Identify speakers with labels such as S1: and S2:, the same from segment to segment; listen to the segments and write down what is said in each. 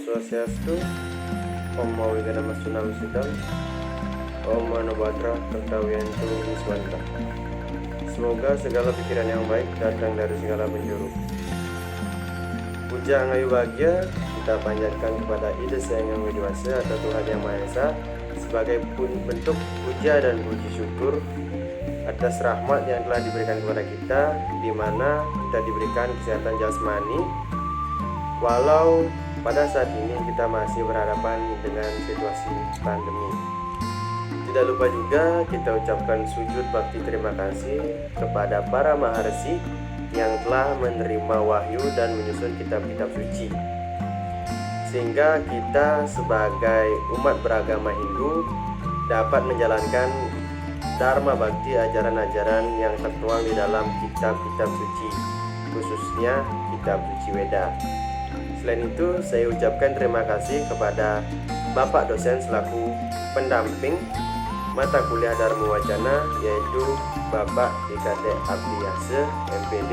S1: Swastiastu, Om Mawigana Sunamisudam, Om Manobatra Kertawiyantu Wiswanta. Semoga segala pikiran yang baik datang dari segala penjuru. Puja Ngayu Bahagia kita panjatkan kepada Ida Sang Yang Widiwasa atau Tuhan Yang Maha Esa sebagai bentuk puja dan puji syukur atas rahmat yang telah diberikan kepada kita, di mana kita diberikan kesehatan jasmani walau pada saat ini kita masih berhadapan dengan situasi pandemi. Tidak lupa juga kita ucapkan sujud bakti terima kasih kepada para maharsi yang telah menerima wahyu dan menyusun kitab-kitab suci, sehingga kita sebagai umat beragama Hindu dapat menjalankan dharma bakti, ajaran-ajaran yang tertuang di dalam kitab-kitab suci, khususnya kitab suci Weda. Selain itu, saya ucapkan terima kasih kepada Bapak dosen selaku pendamping mata kuliah Dharma Wacana, yaitu Bapak DKD Abdiyase MPD,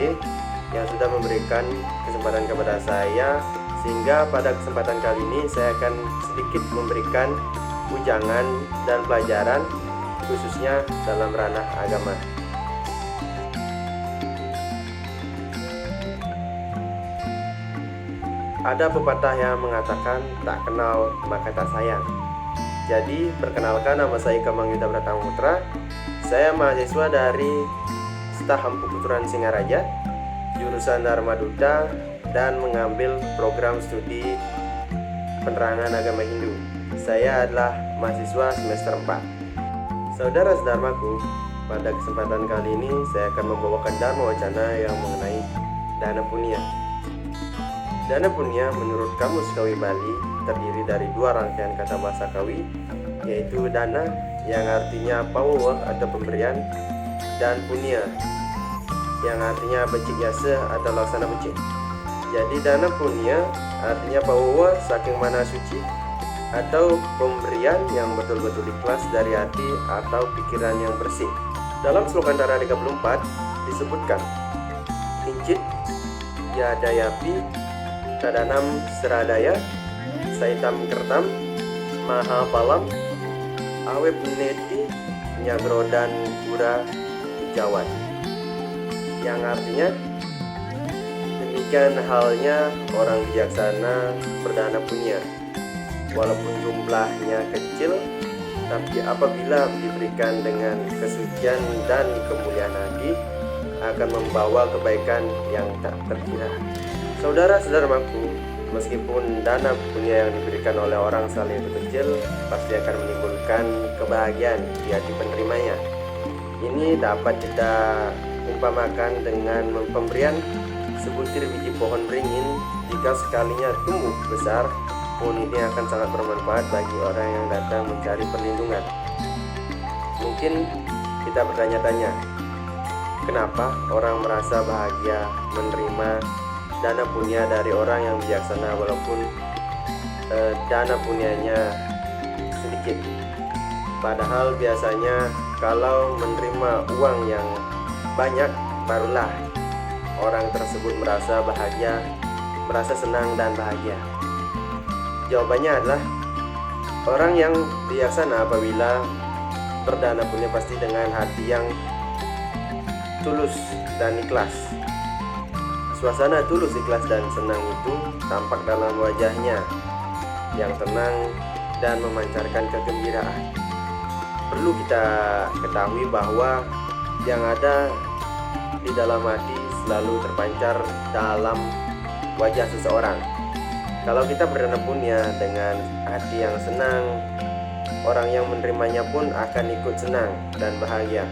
S1: yang sudah memberikan kesempatan kepada saya, sehingga pada kesempatan kali ini saya akan sedikit memberikan ujangan dan pelajaran khususnya dalam ranah agama. Ada pepatah yang mengatakan tak kenal maka tak sayang. Jadi perkenalkan, nama saya Ika Mangyuda Pratama Putra. Saya mahasiswa dari Staham Puputuran Singaraja, jurusan Dharma Duta, dan mengambil program studi penerangan agama Hindu. Saya adalah mahasiswa semester 4. Saudara Dharmaku, pada kesempatan kali ini saya akan membawakan Dharma Wacana yang mengenai Dana Punya. Dana Punya menurut Kamus Kawi Bali terdiri dari dua rangkaian kata bahasa Kawi, yaitu dana yang artinya pawawa atau pemberian, dan punya yang artinya becik yasa atau laksana becik. Jadi dana punya artinya pawawa saking mana suci atau pemberian yang betul-betul ikhlas dari hati atau pikiran yang bersih. Dalam slogan Dara 34 disebutkan, Kincit Yadayapi Tadanam Seradaya Saitam Kertam Maha Palam Aweb Neti Nyagro dan Pura Jawat, yang artinya demikian halnya orang bijaksana berdana punya, walaupun jumlahnya kecil, tapi apabila diberikan dengan kesucian dan kemuliaan hati akan membawa kebaikan yang tak terkira. Saudara-saudaraku, meskipun dana punya yang diberikan oleh orang saleh itu kecil, pasti akan menimbulkan kebahagiaan di hati penerimanya. Ini dapat kita umpamakan dengan pemberian sebutir biji pohon beringin. Jika sekalinya tumbuh besar, pohon ini akan sangat bermanfaat bagi orang yang datang mencari perlindungan. Mungkin kita bertanya-tanya, kenapa orang merasa bahagia menerima dana punya dari orang yang bijaksana walaupun dana punyanya sedikit? Padahal biasanya kalau menerima uang yang banyak, barulah orang tersebut merasa bahagia, merasa senang dan bahagia. Jawabannya adalah orang yang bijaksana apabila berdana punya pasti dengan hati yang tulus dan ikhlas. Suasana tulus, ikhlas, dan senang itu tampak dalam wajahnya yang tenang dan memancarkan kegembiraan. Perlu kita ketahui bahwa yang ada di dalam hati selalu terpancar dalam wajah seseorang. Kalau kita berdana punya dengan hati yang senang, orang yang menerimanya pun akan ikut senang dan bahagia.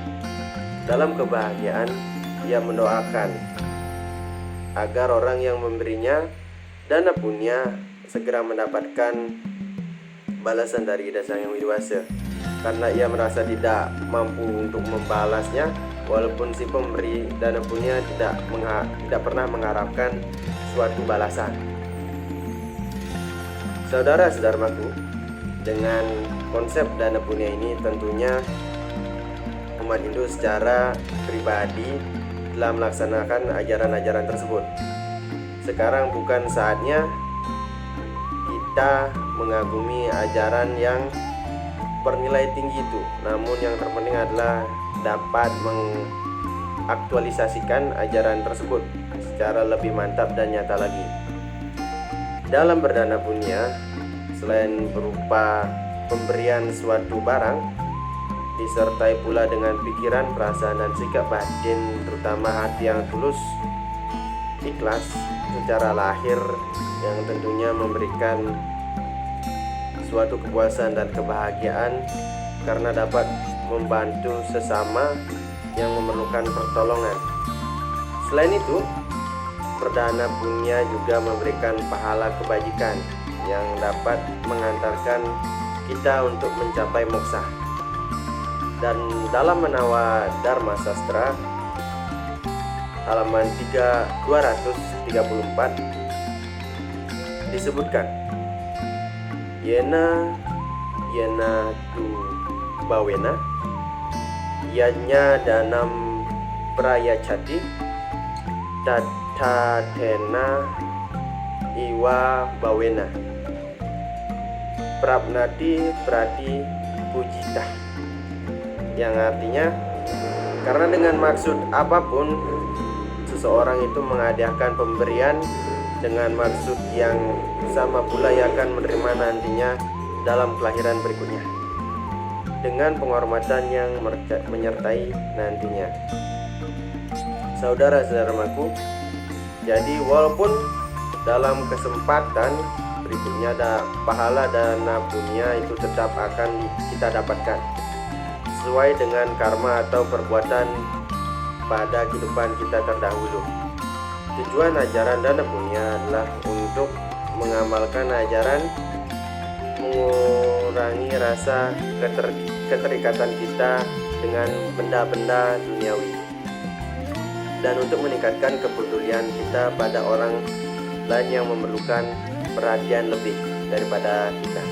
S1: Dalam kebahagiaan, ia mendoakan agar orang yang memberinya dana punya segera mendapatkan balasan dari Ida Sang Yang Widiwasa, karena ia merasa tidak mampu untuk membalasnya, walaupun si pemberi dana punya tidak pernah mengharapkan suatu balasan. Saudara-saudaraku, dengan konsep dana punya ini tentunya umat Hindu secara pribadi telah melaksanakan ajaran-ajaran tersebut. Sekarang bukan saatnya kita kita mengagumi ajaran yang bernilai tinggi itu. Namun yang terpenting adalah dapat mengaktualisasikan ajaran tersebut secara lebih mantap dan nyata lagi. Dalam berdana punya, selain berupa pemberian suatu barang, disertai pula dengan pikiran, perasaan, dan sikap batin, terutama hati yang tulus, ikhlas secara lahir, yang tentunya memberikan suatu kepuasan dan kebahagiaan karena dapat membantu sesama yang memerlukan pertolongan. Selain itu, perdana punya juga memberikan pahala kebajikan yang dapat mengantarkan kita untuk mencapai moksa. Dan dalam Menawa Dharma Sastra halaman 234 disebutkan, Yena tu bawena yanya danam prayachati tatena iwa bawena prabnati prati pujita, yang artinya karena dengan maksud apapun seseorang itu menghadiahkan pemberian dengan maksud yang sama pula ia akan menerima nantinya dalam kelahiran berikutnya dengan penghormatan yang menyertai nantinya. Saudara-saudaraku, jadi walaupun dalam kesempatan berikutnya ada pahala dana punya itu tetap akan kita dapatkan sesuai dengan karma atau perbuatan pada kehidupan kita terdahulu. Tujuan ajaran dana punya adalah untuk mengamalkan ajaran, mengurangi rasa keterikatan kita dengan benda-benda duniawi, dan untuk meningkatkan kepedulian kita pada orang lain yang memerlukan perhatian lebih daripada kita.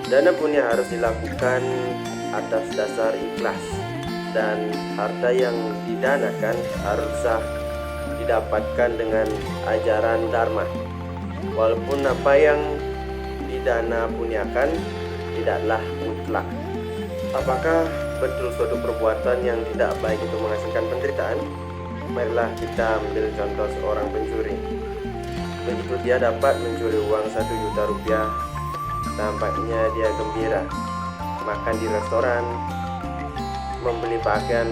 S1: Dana punya harus dilakukan atas dasar ikhlas, dan harta yang didanakan harus sah didapatkan dengan ajaran dharma. Walaupun apa yang didana punyakan tidaklah mutlak. Apakah betul suatu perbuatan yang tidak baik itu menghasilkan penderitaan? Marilah kita ambil contoh seorang pencuri. Begitu dia dapat mencuri uang 1 juta rupiah, tampaknya dia gembira, makan di restoran, membeli pakaian,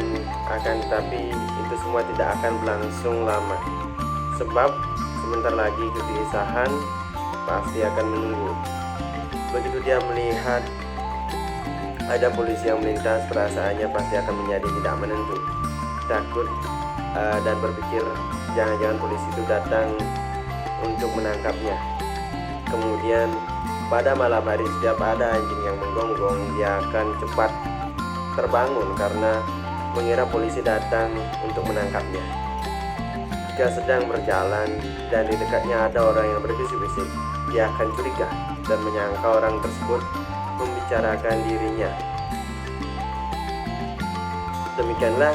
S1: akan tetapi itu semua tidak akan berlangsung lama, sebab sebentar lagi kegelisahan pasti akan menunggu. Begitu dia melihat ada polisi yang melintas, perasaannya pasti akan menjadi tidak menentu, takut, dan berpikir jangan-jangan polisi itu datang untuk menangkapnya. Kemudian pada malam hari setiap ada anjing yang menggonggong, dia akan cepat terbangun karena mengira polisi datang untuk menangkapnya. Jika sedang berjalan dan di dekatnya ada orang yang berbisik-bisik, dia akan curiga dan menyangka orang tersebut membicarakan dirinya. Demikianlah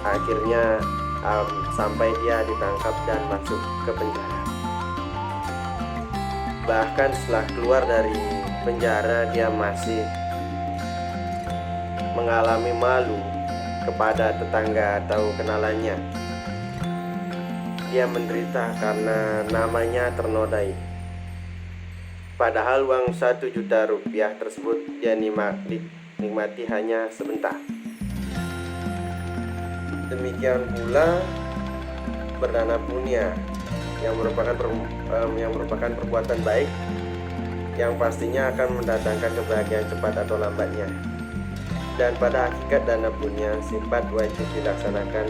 S1: akhirnya sampai dia ditangkap dan masuk ke penjara. Bahkan setelah keluar dari penjara, dia masih mengalami malu kepada tetangga atau kenalannya. Dia menderita karena namanya ternodai. Padahal uang 1 juta rupiah tersebut dia nikmati hanya sebentar. Demikian pula berdana punya yang merupakan perbuatan baik yang pastinya akan mendatangkan kebahagiaan cepat atau lambatnya. Dan pada hakikat dana punya sifat wajib dilaksanakan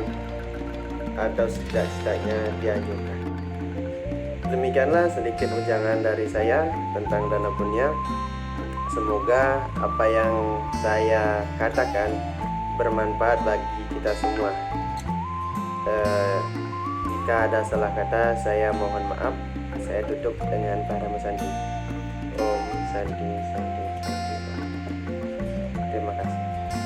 S1: atau setidak-tidaknya dianjurkan. Demikianlah sedikit ujangan dari saya tentang dana punya. Semoga apa yang saya katakan bermanfaat bagi kita semua. Jika ada salah kata, saya mohon maaf. Saya tutup dengan para Sandi. Om Sandi Sandi.